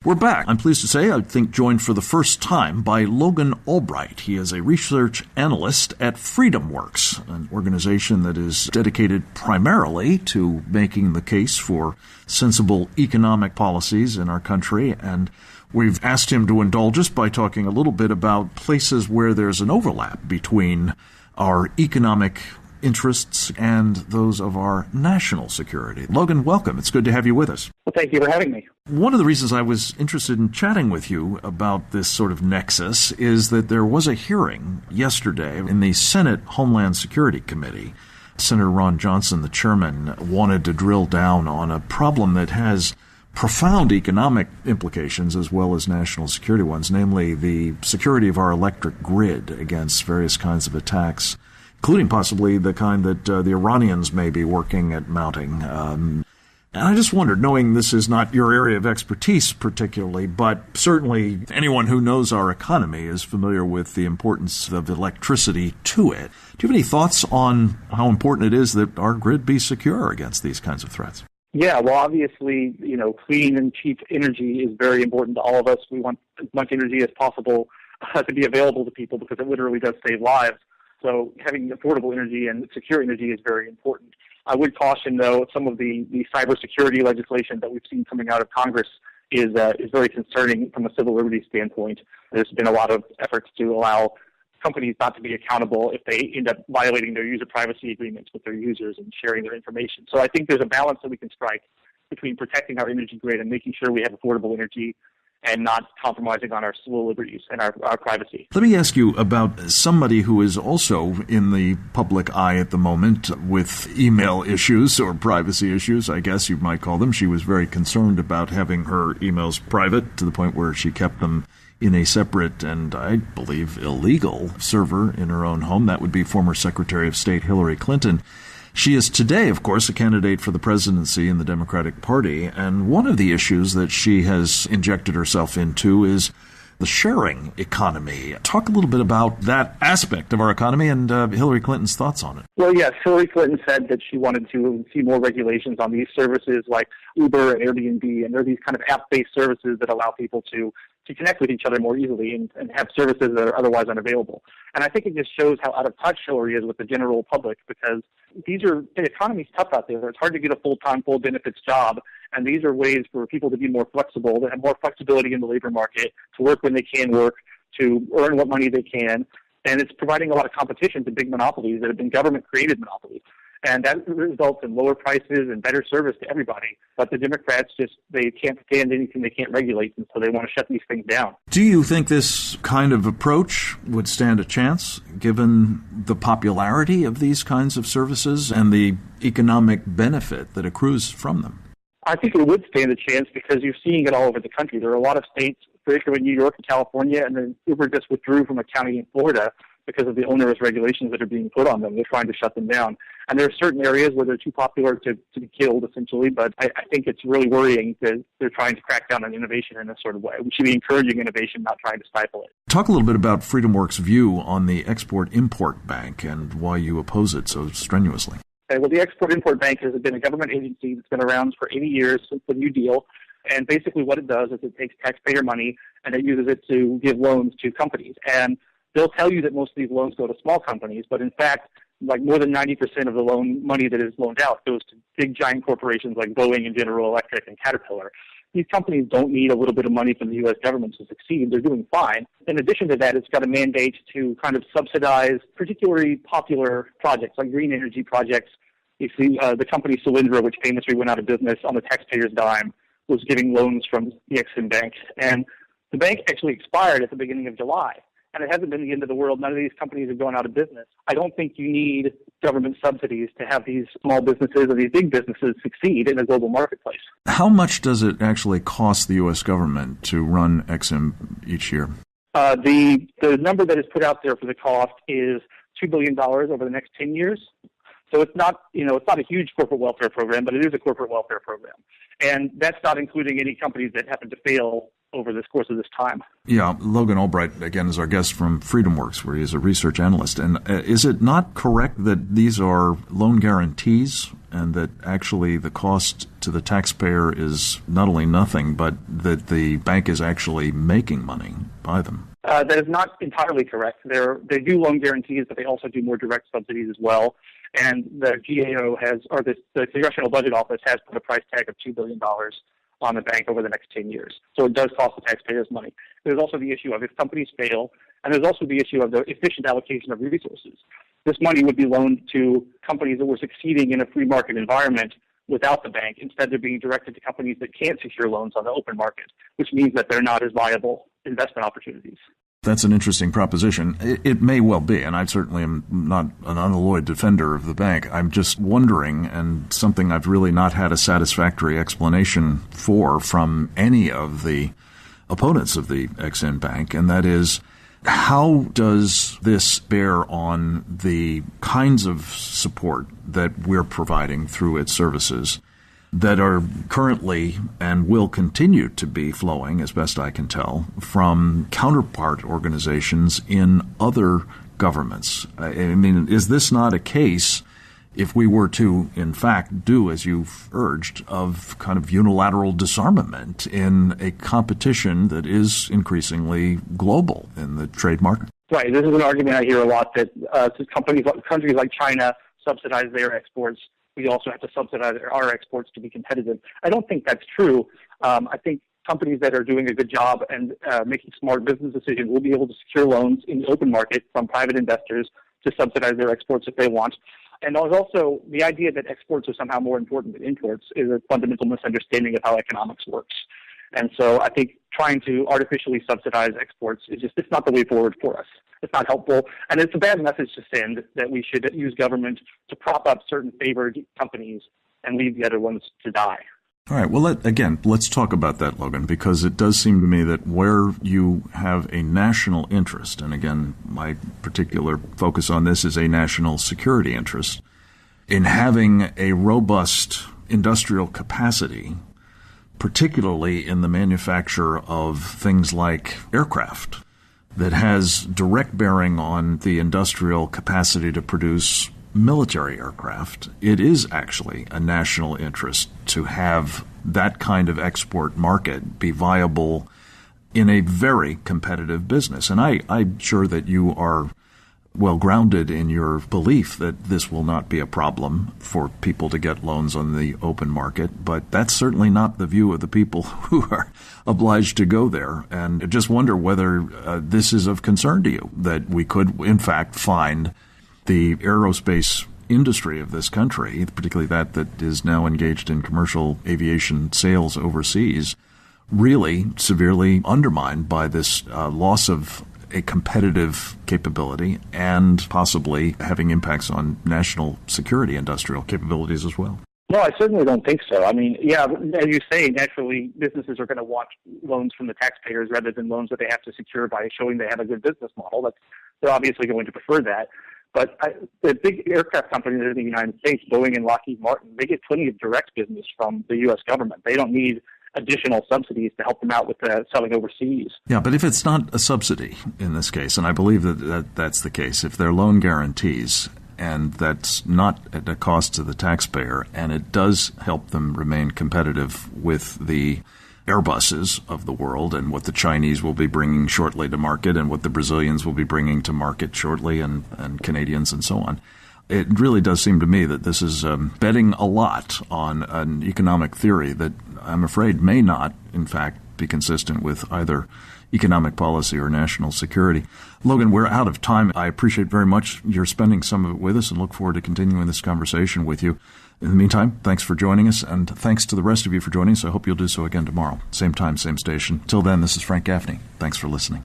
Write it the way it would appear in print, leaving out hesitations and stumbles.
We're back. I'm pleased to say, I think joined for the first time by Logan Albright. He is a research analyst at FreedomWorks, an organization that is dedicated primarily to making the case for sensible economic policies in our country. And we've asked him to indulge us by talking a little bit about places where there's an overlap between our economic interests and those of our national security. Logan, welcome. It's good to have you with us. Well, thank you for having me. One of the reasons I was interested in chatting with you about this sort of nexus is that there was a hearing yesterday in the Senate Homeland Security Committee. Senator Ron Johnson, the chairman, wanted to drill down on a problem that has profound economic implications as well as national security ones, namely the security of our electric grid against various kinds of attacks, including possibly the kind that the Iranians may be working at mounting. And I just wondered, knowing this is not your area of expertise particularly, but certainly anyone who knows our economy is familiar with the importance of electricity to it. Do you have any thoughts on how important it is that our grid be secure against these kinds of threats? Yeah, well, obviously, clean and cheap energy is very important to all of us. We want as much energy as possible to be available to people because it literally does save lives. So having affordable energy and secure energy is very important. I would caution, though, some of the cybersecurity legislation that we've seen coming out of Congress is very concerning from a civil liberties standpoint. There's been a lot of efforts to allow companies not to be accountable if they end up violating their user privacy agreements with their users and sharing their information. So I think there's a balance that we can strike between protecting our energy grid and making sure we have affordable energy and not compromising on our civil liberties and our privacy. Let me ask you about somebody who is also in the public eye at the moment with email issues or privacy issues, I guess you might call them. She was very concerned about having her emails private to the point where she kept them in a separate and, I believe, illegal server in her own home. That would be former Secretary of State Hillary Clinton. She is today, of course, a candidate for the presidency in the Democratic Party, and one of the issues that she has injected herself into is the sharing economy. Talk a little bit about that aspect of our economy and Hillary Clinton's thoughts on it. Well, yes, Hillary Clinton said that she wanted to see more regulations on these services like Uber and Airbnb, and they're these kind of app-based services that allow people to connect with each other more easily and have services that are otherwise unavailable. And I think it just shows how out of touch Hillary is with the general public because the economy's tough out there. It's hard to get a full-time, full benefits job, and these are ways for people to be more flexible, to have more flexibility in the labor market, to work when they can work, to earn what money they can. And it's providing a lot of competition to big monopolies that have been government-created monopolies. And that results in lower prices and better service to everybody. But the Democrats they can't stand anything they can't regulate, and so they want to shut these things down. Do you think this kind of approach would stand a chance, given the popularity of these kinds of services and the economic benefit that accrues from them? I think it would stand a chance because you're seeing it all over the country. There are a lot of states, particularly New York and California, and then Uber just withdrew from a county in Florida because of the onerous regulations that are being put on them. They're trying to shut them down. And there are certain areas where they're too popular to be killed, essentially, but I think it's really worrying that they're trying to crack down on innovation in this sort of way. We should be encouraging innovation, not trying to stifle it. Talk a little bit about FreedomWorks' view on the Export-Import Bank and why you oppose it so strenuously. Okay, well, the Export-Import Bank has been a government agency that's been around for 80 years since the New Deal. And basically what it does is it takes taxpayer money and it uses it to give loans to companies. And they'll tell you that most of these loans go to small companies, but in fact, like more than 90% of the loan money that is loaned out goes to big giant corporations like Boeing and General Electric and Caterpillar. These companies don't need a little bit of money from the U.S. government to succeed. They're doing fine. In addition to that, it's got a mandate to kind of subsidize particularly popular projects like green energy projects. You see the company Solyndra, which famously went out of business on the taxpayer's dime, was giving loans from the Ex-Im Bank. And the bank actually expired at the beginning of July. And it hasn't been the end of the world. None of these companies have gone out of business. I don't think you need government subsidies to have these small businesses or these big businesses succeed in a global marketplace. How much does it actually cost the U.S. government to run Ex-Im each year? The number that is put out there for the cost is $2 billion over the next 10 years. So it's not a huge corporate welfare program, but it is a corporate welfare program. And that's not including any companies that happen to fail over this course of this time. Yeah, Logan Albright, again, is our guest from FreedomWorks, where he is a research analyst. And is it not correct that these are loan guarantees and that actually the cost to the taxpayer is not only nothing, but that the bank is actually making money by them. That is not entirely correct. They do loan guarantees, but they also do more direct subsidies as well. And the GAO the Congressional Budget Office has put a price tag of $2 billion on the bank over the next 10 years. So it does cost the taxpayers money. There's also the issue of if companies fail, and there's also the issue of the efficient allocation of resources. This money would be loaned to companies that were succeeding in a free market environment without the bank. Instead, they're being directed to companies that can't secure loans on the open market, which means that they're not as viable investment opportunities. That's an interesting proposition. It may well be, and I certainly am not an unalloyed defender of the bank. I'm just wondering, and something I've really not had a satisfactory explanation for from any of the opponents of the Ex-Im Bank, and that is, how does this bear on the kinds of support that we're providing through its services that are currently and will continue to be flowing, as best I can tell, from counterpart organizations in other governments? I mean, is this not a case, if we were to, in fact, do as you've urged, of kind of unilateral disarmament in a competition that is increasingly global in the trade market? Right. This is an argument I hear a lot, that countries like China subsidize their exports. We also have to subsidize our exports to be competitive. I don't think that's true. I think companies that are doing a good job and making smart business decisions will be able to secure loans in the open market from private investors to subsidize their exports if they want. And there's also the idea that exports are somehow more important than imports is a fundamental misunderstanding of how economics works. And so I think trying to artificially subsidize exports it's not the way forward for us. It's not helpful. And it's a bad message to send that we should use government to prop up certain favored companies and leave the other ones to die. All right. Well, let's talk about that, Logan, because it does seem to me that where you have a national interest, and again, my particular focus on this is a national security interest, in having a robust industrial capacity, particularly in the manufacture of things like aircraft, that has direct bearing on the industrial capacity to produce military aircraft, it is actually a national interest to have that kind of export market be viable in a very competitive business. And I'm sure that you are well grounded in your belief that this will not be a problem for people to get loans on the open market, but that's certainly not the view of the people who are obliged to go there. And I just wonder whether this is of concern to you, that we could, in fact, find the aerospace industry of this country, particularly that is now engaged in commercial aviation sales overseas, really severely undermined by this loss of a competitive capability and possibly having impacts on national security industrial capabilities as well. No, I certainly don't think so. I mean, yeah, as you say, naturally, businesses are going to want loans from the taxpayers rather than loans that they have to secure by showing they have a good business model. They're obviously going to prefer that. But the big aircraft companies in the United States, Boeing and Lockheed Martin, they get plenty of direct business from the U.S. government. They don't need additional subsidies to help them out with selling overseas. Yeah, but if it's not a subsidy in this case, and I believe that's the case, if they're loan guarantees and that's not at a cost to the taxpayer and it does help them remain competitive with the Airbuses of the world and what the Chinese will be bringing shortly to market and what the Brazilians will be bringing to market shortly and Canadians and so on. It really does seem to me that this is betting a lot on an economic theory that I'm afraid may not, in fact, be consistent with either economic policy or national security. Logan, we're out of time. I appreciate very much your spending some of it with us and look forward to continuing this conversation with you. In the meantime, thanks for joining us, and thanks to the rest of you for joining us. I hope you'll do so again tomorrow. Same time, same station. Till then, this is Frank Gaffney. Thanks for listening.